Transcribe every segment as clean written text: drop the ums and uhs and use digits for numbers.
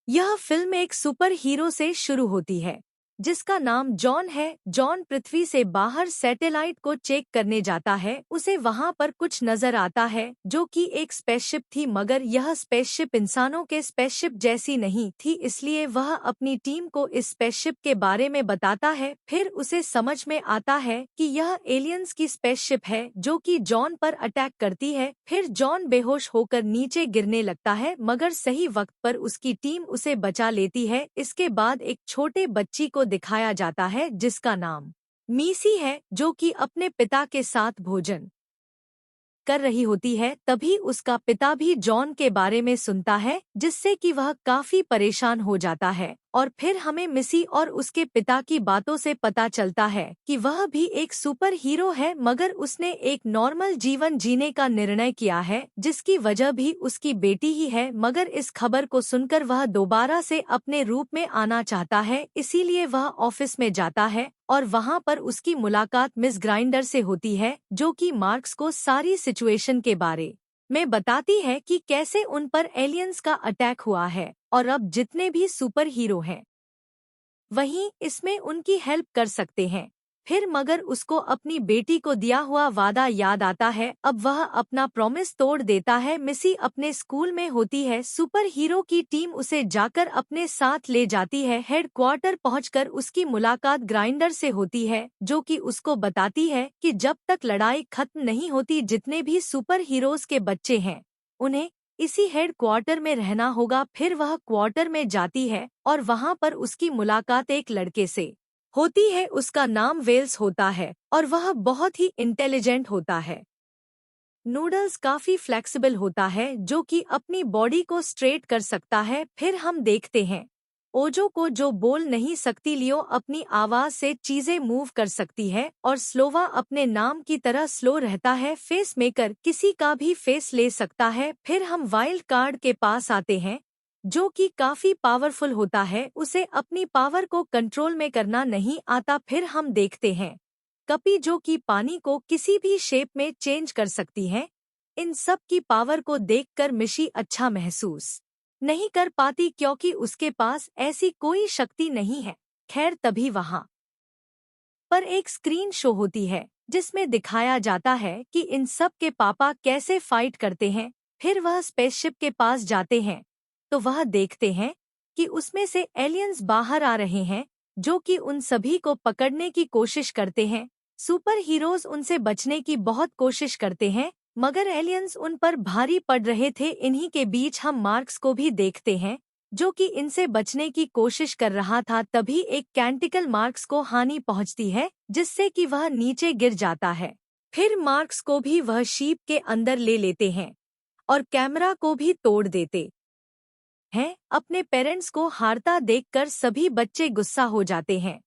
यह फिल्म एक super hero से शुरू होती है जिसका नाम जॉन है। जॉन पृथ्वी से बाहर सैटेलाइट को चेक करने जाता है। उसे वहां पर कुछ नजर आता है जो कि एक स्पेसशिप थी, मगर यह स्पेसशिप इंसानों के स्पेसशिप जैसी नहीं थी, इसलिए वह अपनी टीम को इस स्पेसशिप के बारे में बताता है। फिर उसे समझ में आता है कि यह एलियंस की स्पेसशिप है जो कि जॉन पर अटैक करती है। फिर जॉन बेहोश होकर नीचे गिरने लगता है, मगर सही वक्त पर उसकी टीम उसे बचा लेती है। इसके बाद एक छोटे बच्ची को दिखाया जाता है जिसका नाम मीसी है, जो कि अपने पिता के साथ भोजन कर रही होती है। तभी उसका पिता भी जॉन के बारे में सुनता है, जिससे कि वह काफी परेशान हो जाता है। और फिर हमें मिसी और उसके पिता की बातों से पता चलता है कि वह भी एक सुपर हीरो है, मगर उसने एक नॉर्मल जीवन जीने का निर्णय किया है, जिसकी वजह भी उसकी बेटी ही है। मगर इस खबर को सुनकर वह दोबारा से अपने रूप में आना चाहता है, इसीलिए वह ऑफिस में जाता है और वहां पर उसकी मुलाकात मिस ग्राइंडर से होती है, जो कि मार्क्स को सारी सिचुएशन के बारे में बताती है कि कैसे उन पर एलियंस का अटैक हुआ है और अब जितने भी सुपर हीरो हैं वहीं इसमें उनकी हेल्प कर सकते हैं। फिर मगर उसको अपनी बेटी को दिया हुआ वादा याद आता है। अब वह अपना प्रॉमिस तोड़ देता है। मिसी अपने स्कूल में होती है। सुपर हीरो की टीम उसे जाकर अपने साथ ले जाती है। हेडक्वार्टर पहुंचकर उसकी मुलाकात ग्राइंडर से होती है, जो कि उसको बताती है कि जब तक लड़ाई खत्म नहीं होती, जितने भी सुपर हीरोज के बच्चे हैं उन्हें इसी हेड क्वार्टर में रहना होगा। फिर वह क्वार्टर में जाती है और वहां पर उसकी मुलाकात एक लड़के से होती है। उसका नाम वेल्स होता है और वह बहुत ही इंटेलिजेंट होता है। नूडल्स काफी फ्लेक्सिबल होता है, जो कि अपनी बॉडी को स्ट्रेट कर सकता है। फिर हम देखते हैं ओजो को, जो बोल नहीं सकती। लियो अपनी आवाज से चीजें मूव कर सकती है और स्लोवा अपने नाम की तरह स्लो रहता है। फेस मेकर किसी का भी फेस ले सकता है। फिर हम वाइल्ड कार्ड के पास आते हैं, जो कि काफी पावरफुल होता है। उसे अपनी पावर को कंट्रोल में करना नहीं आता। फिर हम देखते हैं कपी, जो कि पानी को किसी भी शेप में चेंज कर सकती है। इन सब की पावर को देखकर मिशी अच्छा महसूस नहीं कर पाती, क्योंकि उसके पास ऐसी कोई शक्ति नहीं है। खैर, तभी वहां पर एक स्क्रीन शो होती है जिसमें दिखाया जाता है कि इन सब के पापा कैसे फाइट करते हैं। फिर वह स्पेसशिप के पास जाते हैं तो वह देखते हैं कि उसमें से एलियंस बाहर आ रहे हैं, जो कि उन सभी को पकड़ने की कोशिश करते हैं। सुपर हीरोज उनसे बचने की बहुत कोशिश करते हैं, मगर एलियंस उन पर भारी पड़ रहे थे। इन्हीं के बीच हम मार्क्स को भी देखते हैं, जो कि इनसे बचने की कोशिश कर रहा था। तभी एक कैंटिकल मार्क्स को हानि पहुंचती है, जिससे कि वह नीचे गिर जाता है। फिर मार्क्स को भी वह शीप के अंदर ले लेते हैं और कैमरा को भी तोड़ देते हैं। अपने पेरेंट्स को हारता देखकर सभी बच्चे गुस्सा हो जाते हैं।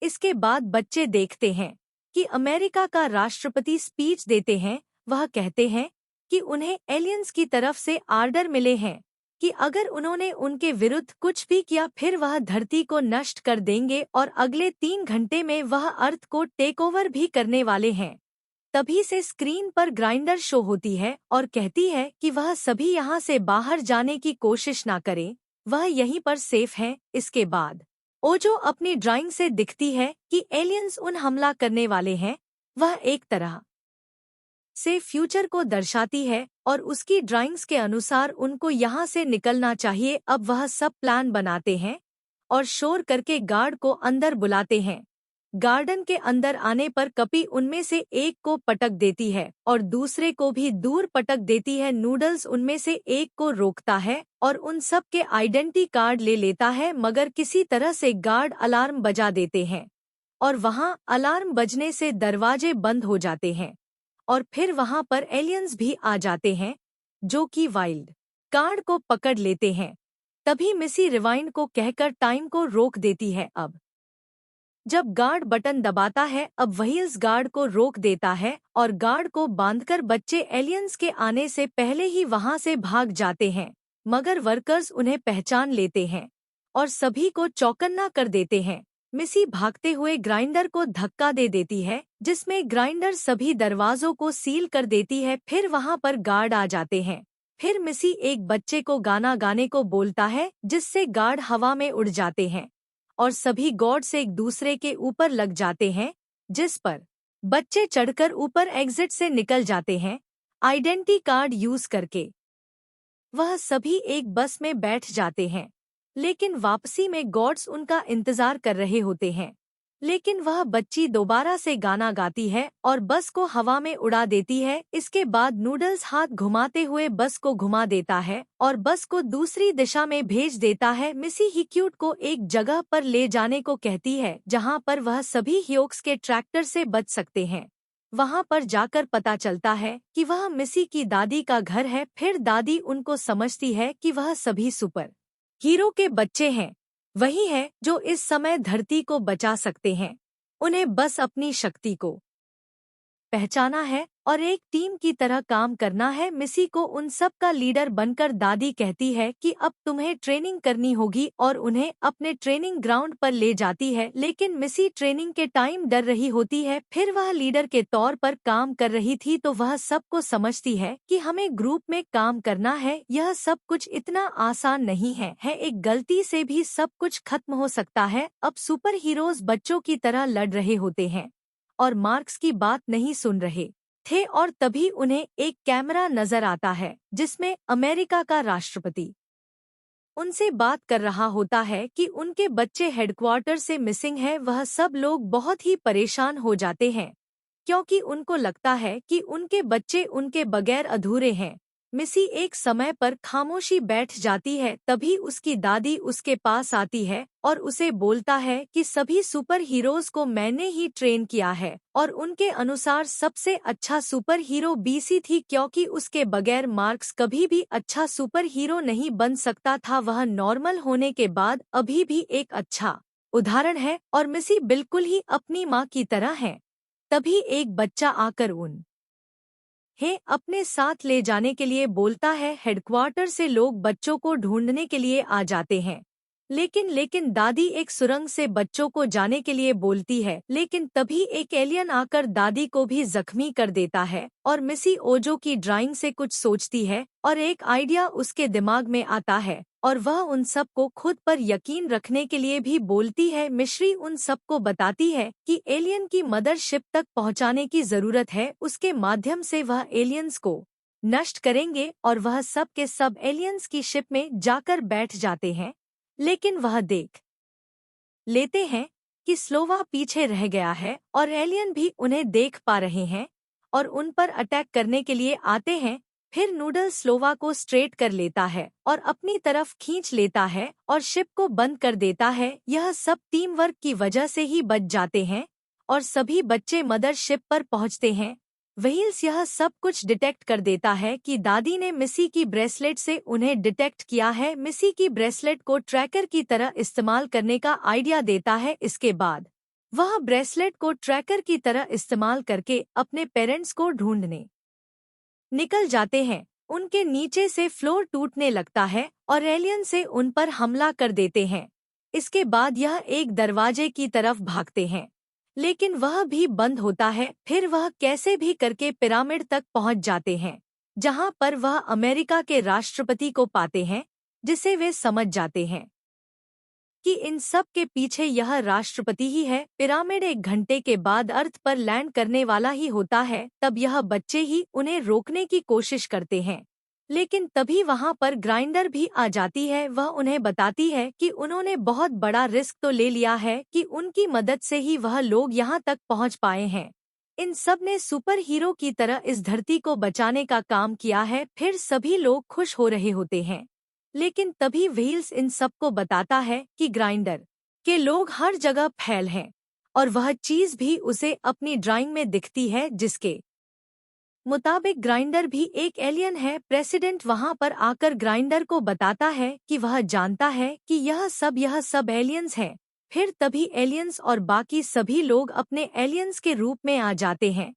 इसके बाद बच्चे देखते हैं कि अमेरिका का राष्ट्रपति स्पीच देते हैं। वह कहते हैं कि उन्हें एलियंस की तरफ से आर्डर मिले हैं कि अगर उन्होंने उनके विरुद्ध कुछ भी किया, फिर वह धरती को नष्ट कर देंगे और अगले 3 घंटे में वह अर्थ को टेक ओवर भी करने वाले हैं। तभी से स्क्रीन पर ग्राइंडर शो होती है और कहती है कि वह सभी यहाँ से बाहर जाने की कोशिश ना करें, वह यहीं पर सेफ है। इसके बाद ओजो अपनी ड्राइंग से दिखती है कि एलियंस उन हमला करने वाले हैं। वह एक तरह से फ्यूचर को दर्शाती है और उसकी ड्राइंग्स के अनुसार उनको यहाँ से निकलना चाहिए। अब वह सब प्लान बनाते हैं और शोर करके गार्ड को अंदर बुलाते हैं। गार्डन के अंदर आने पर कपी उनमें से एक को पटक देती है और दूसरे को भी दूर पटक देती है। नूडल्स उनमें से एक को रोकता है और उन सब के आइडेंटिटी कार्ड ले लेता है, मगर किसी तरह से गार्ड अलार्म बजा देते हैं और वहां अलार्म बजने से दरवाजे बंद हो जाते हैं। और फिर वहां पर एलियंस भी आ जाते हैं, जो कि वाइल्ड कार्ड को पकड़ लेते हैं। तभी मिसी रिवाइंड को कहकर टाइम को रोक देती है। अब जब गार्ड बटन दबाता है, अब वही इस गार्ड को रोक देता है और गार्ड को बांधकर बच्चे एलियंस के आने से पहले ही वहां से भाग जाते हैं। मगर वर्कर्स उन्हें पहचान लेते हैं और सभी को चौकन्ना कर देते हैं। मिसी भागते हुए ग्राइंडर को धक्का दे देती है, जिसमें ग्राइंडर सभी दरवाजों को सील कर देती है। फिर वहां पर गार्ड आ जाते हैं फिर मिसी एक बच्चे को गाना गाने को बोलता है, जिससे गार्ड हवा में उड़ जाते हैं और सभी गॉड्स एक दूसरे के ऊपर लग जाते हैं, जिस पर बच्चे चढ़कर ऊपर एग्जिट से निकल जाते हैं आइडेंटिटी कार्ड यूज करके। वह सभी एक बस में बैठ जाते हैं, लेकिन वापसी में गॉड्स उनका इंतजार कर रहे होते हैं। लेकिन वह बच्ची दोबारा से गाना गाती है और बस को हवा में उड़ा देती है। इसके बाद नूडल्स हाथ घुमाते हुए बस को घुमा देता है और बस को दूसरी दिशा में भेज देता है। मिसी ह्यूक्यूट को एक जगह पर ले जाने को कहती है, जहां पर वह सभी ह्यूक्स के ट्रैक्टर से बच सकते हैं। वहां पर जाकर पता चलता है कि वह मिसी की दादी का घर है। फिर दादी उनको समझती है कि वह सभी सुपर हीरो के बच्चे हैं, वही है जो इस समय धरती को बचा सकते हैं। उन्हें बस अपनी शक्ति को पहचाना है और एक टीम की तरह काम करना है। मिसी को उन सब का लीडर बनकर दादी कहती है कि अब तुम्हें ट्रेनिंग करनी होगी और उन्हें अपने ट्रेनिंग ग्राउंड पर ले जाती है। लेकिन मिसी ट्रेनिंग के टाइम डर रही होती है। फिर वह लीडर के तौर पर काम कर रही थी, तो वह सबको समझती है कि हमें ग्रुप में काम करना है। यह सब कुछ इतना आसान नहीं है एक गलती से भी सब कुछ खत्म हो सकता है। अब सुपर हीरोज बच्चों की तरह लड़ रहे होते हैं और मार्क्स की बात नहीं सुन रहे थे, और तभी उन्हें एक कैमरा नजर आता है जिसमें अमेरिका का राष्ट्रपति उनसे बात कर रहा होता है कि उनके बच्चे हेडक्वार्टर से मिसिंग है। वह सब लोग बहुत ही परेशान हो जाते हैं क्योंकि उनको लगता है कि उनके बच्चे उनके बगैर अधूरे हैं। मिसी एक समय पर खामोशी बैठ जाती है। तभी उसकी दादी उसके पास आती है और उसे बोलता है कि सभी सुपर हीरोज को मैंने ही ट्रेन किया है और उनके अनुसार सबसे अच्छा सुपर हीरो बीसी थी, क्योंकि उसके बगैर मार्क्स कभी भी अच्छा सुपर हीरो नहीं बन सकता था। वह नॉर्मल होने के बाद अभी भी एक अच्छा उदाहरण है और मिसी बिल्कुल ही अपनी माँ की तरह है। तभी एक बच्चा आकर अपने साथ ले जाने के लिए बोलता है। हेडक्वार्टर से लोग बच्चों को ढूंढने के लिए आ जाते हैं, लेकिन दादी एक सुरंग से बच्चों को जाने के लिए बोलती है। लेकिन तभी एक एलियन आकर दादी को भी जख्मी कर देता है और मिसी ओजो की ड्राइंग से कुछ सोचती है और एक आइडिया उसके दिमाग में आता है और वह उन सब को खुद पर यकीन रखने के लिए भी बोलती है। मिश्री उन सब को बताती है कि एलियन की मदरशिप तक पहुंचाने की जरूरत है, उसके माध्यम से वह एलियंस को नष्ट करेंगे और वह सब के सब एलियंस की शिप में जाकर बैठ जाते हैं। लेकिन वह देख लेते हैं कि स्लोवा पीछे रह गया है और एलियन भी उन्हें देख पा रहे हैं और उन पर अटैक करने के लिए आते हैं। फिर नूडल स्लोवा को स्ट्रेट कर लेता है और अपनी तरफ खींच लेता है और शिप को बंद कर देता है। यह सब टीम वर्क की वजह से ही बच जाते हैं और सभी बच्चे मदर शिप पर पहुंचते हैं। व्हील्स यह सब कुछ डिटेक्ट कर देता है कि दादी ने मिसी की ब्रेसलेट से उन्हें डिटेक्ट किया है। मिसी की ब्रेसलेट को ट्रैकर की तरह इस्तेमाल करने का आइडिया देता है। इसके बाद वह ब्रेसलेट को ट्रैकर की तरह इस्तेमाल करके अपने पेरेंट्स को ढूंढने निकल जाते हैं। उनके नीचे से फ्लोर टूटने लगता है और एलियन से उन पर हमला कर देते हैं। इसके बाद यह एक दरवाजे की तरफ भागते हैं, लेकिन वह भी बंद होता है। फिर वह कैसे भी करके पिरामिड तक पहुंच जाते हैं, जहां पर वह अमेरिका के राष्ट्रपति को पाते हैं, जिसे वे समझ जाते हैं कि इन सब के पीछे यह राष्ट्रपति ही है। पिरामिड 1 घंटे के बाद अर्थ पर लैंड करने वाला ही होता है। तब यह बच्चे ही उन्हें रोकने की कोशिश करते हैं, लेकिन तभी वहां पर ग्राइंडर भी आ जाती है। वह उन्हें बताती है कि उन्होंने बहुत बड़ा रिस्क तो ले लिया है कि उनकी मदद से ही वह लोग यहां तक पहुंच पाए हैं। इन सब ने सुपर हीरो की तरह इस धरती को बचाने का काम किया है। फिर सभी लोग खुश हो रहे होते हैं, लेकिन तभी व्हील्स इन सबको बताता है कि ग्राइंडर के लोग हर जगह फैल हैं और वह चीज भी उसे अपनी ड्राइंग में दिखती है, जिसके मुताबिक ग्राइंडर भी एक एलियन है। प्रेसिडेंट वहां पर आकर ग्राइंडर को बताता है कि वह जानता है कि यह सब एलियंस हैं। फिर तभी एलियंस और बाकी सभी लोग अपने एलियंस के रूप में आ जाते हैं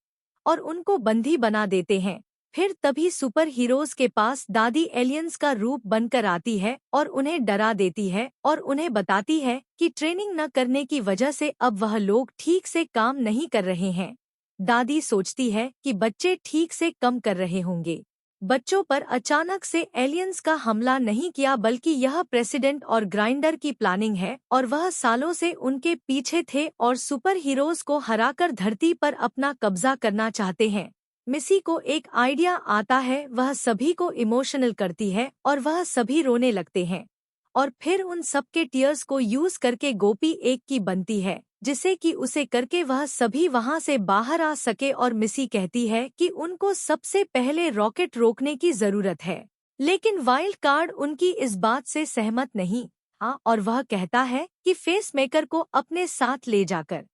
और उनको बंदी बना देते हैं। फिर तभी सुपर हीरोज के पास दादी एलियंस का रूप बनकर आती है और उन्हें डरा देती है और उन्हें बताती है कि ट्रेनिंग न करने की वजह से अब वह लोग ठीक से काम नहीं कर रहे हैं। दादी सोचती है कि बच्चे ठीक से कम कर रहे होंगे, बच्चों पर अचानक से एलियंस का हमला नहीं किया, बल्कि यह प्रेसिडेंट और ग्राइंडर की प्लानिंग है और वह सालों से उनके पीछे थे और सुपर हीरोज को हराकर धरती पर अपना कब्जा करना चाहते हैं। मिसी को एक आइडिया आता है, वह सभी को इमोशनल करती है और वह सभी रोने लगते हैं और फिर उन सबके टीयर्स को यूज करके गोपी एक की बनती है, जिसे कि उसे करके वह सभी वहां से बाहर आ सके। और मिसी कहती है कि उनको सबसे पहले रॉकेट रोकने की जरूरत है, लेकिन वाइल्ड कार्ड उनकी इस बात से सहमत नहीं। हाँ, और वह कहता है कि फेस मेकर को अपने साथ ले जाकर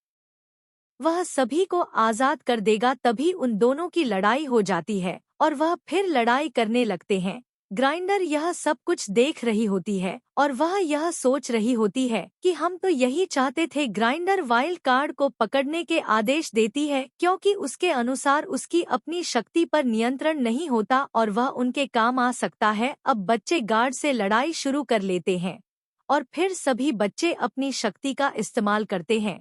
वह सभी को आजाद कर देगा। तभी उन दोनों की लड़ाई हो जाती है और वह फिर लड़ाई करने लगते हैं। ग्राइंडर यह सब कुछ देख रही होती है और वह यह सोच रही होती है कि हम तो यही चाहते थे। ग्राइंडर वाइल्ड कार्ड को पकड़ने के आदेश देती है, क्योंकि उसके अनुसार उसकी अपनी शक्ति पर नियंत्रण नहीं होता और वह उनके काम आ सकता है। अब बच्चे गार्ड से लड़ाई शुरू कर लेते हैं और फिर सभी बच्चे अपनी शक्ति का इस्तेमाल करते हैं।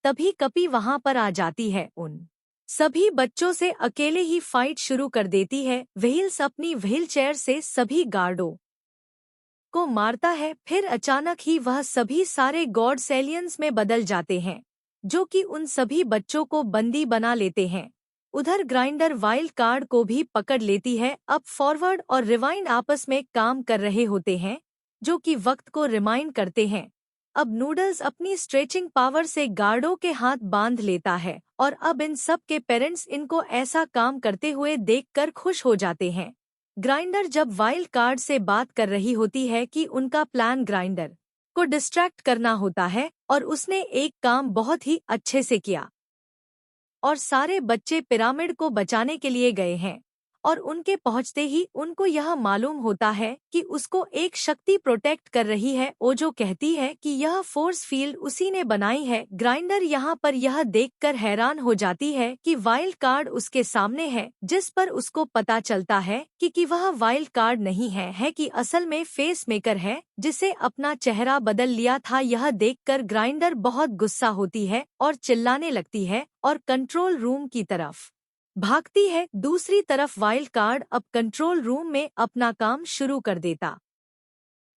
तभी कपी वहां पर आ जाती है, उन सभी बच्चों से अकेले ही फाइट शुरू कर देती है। व्हील्स अपनी व्हीलचेयर से सभी गार्डों को मारता है। फिर अचानक ही वह सभी सारे गॉड्स एलियंस में बदल जाते हैं, जो कि उन सभी बच्चों को बंदी बना लेते हैं। उधर ग्राइंडर वाइल्ड कार्ड को भी पकड़ लेती है। अब फॉरवर्ड और रिवाइंड आपस में काम कर रहे होते हैं, जो कि वक्त को रिमाइंड करते हैं। अब नूडल्स अपनी स्ट्रेचिंग पावर से गार्डों के हाथ बांध लेता है और अब इन सब के पेरेंट्स इनको ऐसा काम करते हुए देखकर खुश हो जाते हैं। ग्राइंडर जब वाइल्ड कार्ड से बात कर रही होती है कि उनका प्लान ग्राइंडर को डिस्ट्रैक्ट करना होता है और उसने एक काम बहुत ही अच्छे से किया और सारे बच्चे पिरामिड को बचाने के लिए गए हैं और उनके पहुंचते ही उनको यह मालूम होता है कि उसको एक शक्ति प्रोटेक्ट कर रही है। ओजो कहती है कि यह फोर्स फील्ड उसी ने बनाई है। ग्राइंडर यहाँ पर यह देखकर हैरान हो जाती है कि वाइल्ड कार्ड उसके सामने है, जिस पर उसको पता चलता है कि वह वाइल्ड कार्ड नहीं है कि असल में फेस मेकर है, जिसे अपना चेहरा बदल लिया था। यह देखकर ग्राइंडर बहुत गुस्सा होती है और चिल्लाने लगती है और कंट्रोल रूम की तरफ भागती है। दूसरी तरफ वाइल्ड कार्ड अब कंट्रोल रूम में अपना काम शुरू कर देता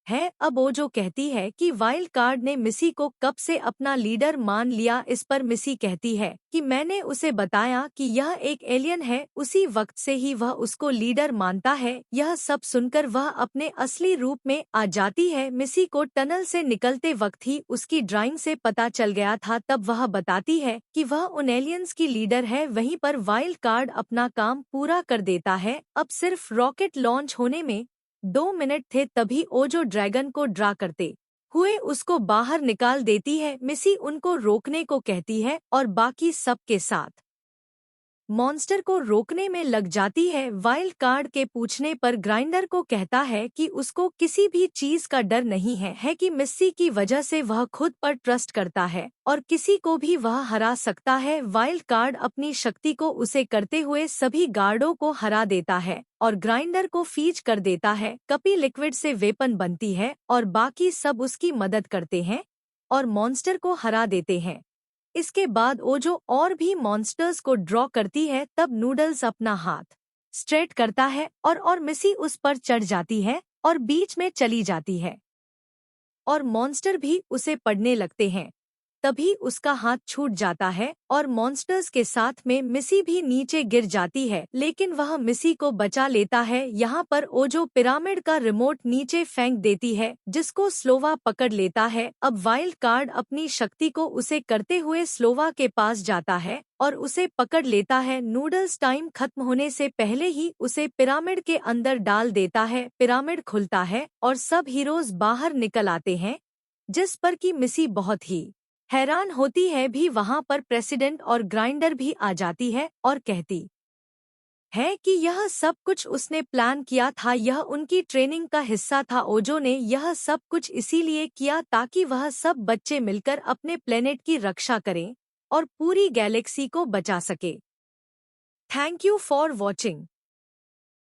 है। अब ओजो कहती है कि वाइल्ड कार्ड ने मिसी को कब से अपना लीडर मान लिया। इस पर मिसी कहती है कि मैंने उसे बताया कि यह एक एलियन है, उसी वक्त से ही वह उसको लीडर मानता है। यह सब सुनकर वह अपने असली रूप में आ जाती है। मिसी को टनल से निकलते वक्त ही उसकी ड्राइंग से पता चल गया था। तब वह बताती है कि वह उन एलियंस की लीडर है। वहीं पर वाइल्ड कार्ड अपना काम पूरा कर देता है। अब सिर्फ रॉकेट लॉन्च होने में 2 मिनट थे, तभी ओजो ड्रैगन को ड्रा करते हुए उसको बाहर निकाल देती है। मिसी उनको रोकने को कहती है और बाकी सब के साथ मॉन्स्टर को रोकने में लग जाती है। वाइल्ड कार्ड के पूछने पर ग्राइंडर को कहता है कि उसको किसी भी चीज का डर नहीं है कि मिस्सी की वजह से वह खुद पर ट्रस्ट करता है और किसी को भी वह हरा सकता है। वाइल्ड कार्ड अपनी शक्ति को उसे करते हुए सभी गार्डों को हरा देता है और ग्राइंडर को फीज कर देता है। कपी लिक्विड से वेपन बनती है और बाकी सब उसकी मदद करते हैं और मॉन्स्टर को हरा देते हैं। इसके बाद ओजो और भी मॉन्स्टर्स को ड्रॉ करती है। तब नूडल्स अपना हाथ स्ट्रेट करता है और मिसी उस पर चढ़ जाती है और बीच में चली जाती है और मॉन्स्टर भी उसे पड़ने लगते हैं। तभी उसका हाथ छूट जाता है और मॉन्स्टर्स के साथ में मिसी भी नीचे गिर जाती है, लेकिन वह मिसी को बचा लेता है। यहाँ पर ओजो पिरामिड का रिमोट नीचे फेंक देती है, जिसको स्लोवा पकड़ लेता है। अब वाइल्ड कार्ड अपनी शक्ति को उसे करते हुए स्लोवा के पास जाता है और उसे पकड़ लेता है। नूडल्स टाइम खत्म होने से पहले ही उसे पिरामिड के अंदर डाल देता है। पिरामिड खुलता है और सब हीरोज बाहर निकल आते हैं, जिस पर कि मिसी बहुत ही हैरान होती है। भी वहां पर प्रेसिडेंट और ग्राइंडर भी आ जाती है और कहती है कि यह सब कुछ उसने प्लान किया था, यह उनकी ट्रेनिंग का हिस्सा था। ओजो ने यह सब कुछ इसीलिए किया ताकि वह सब बच्चे मिलकर अपने प्लेनेट की रक्षा करें और पूरी गैलेक्सी को बचा सके। Thank you for watching.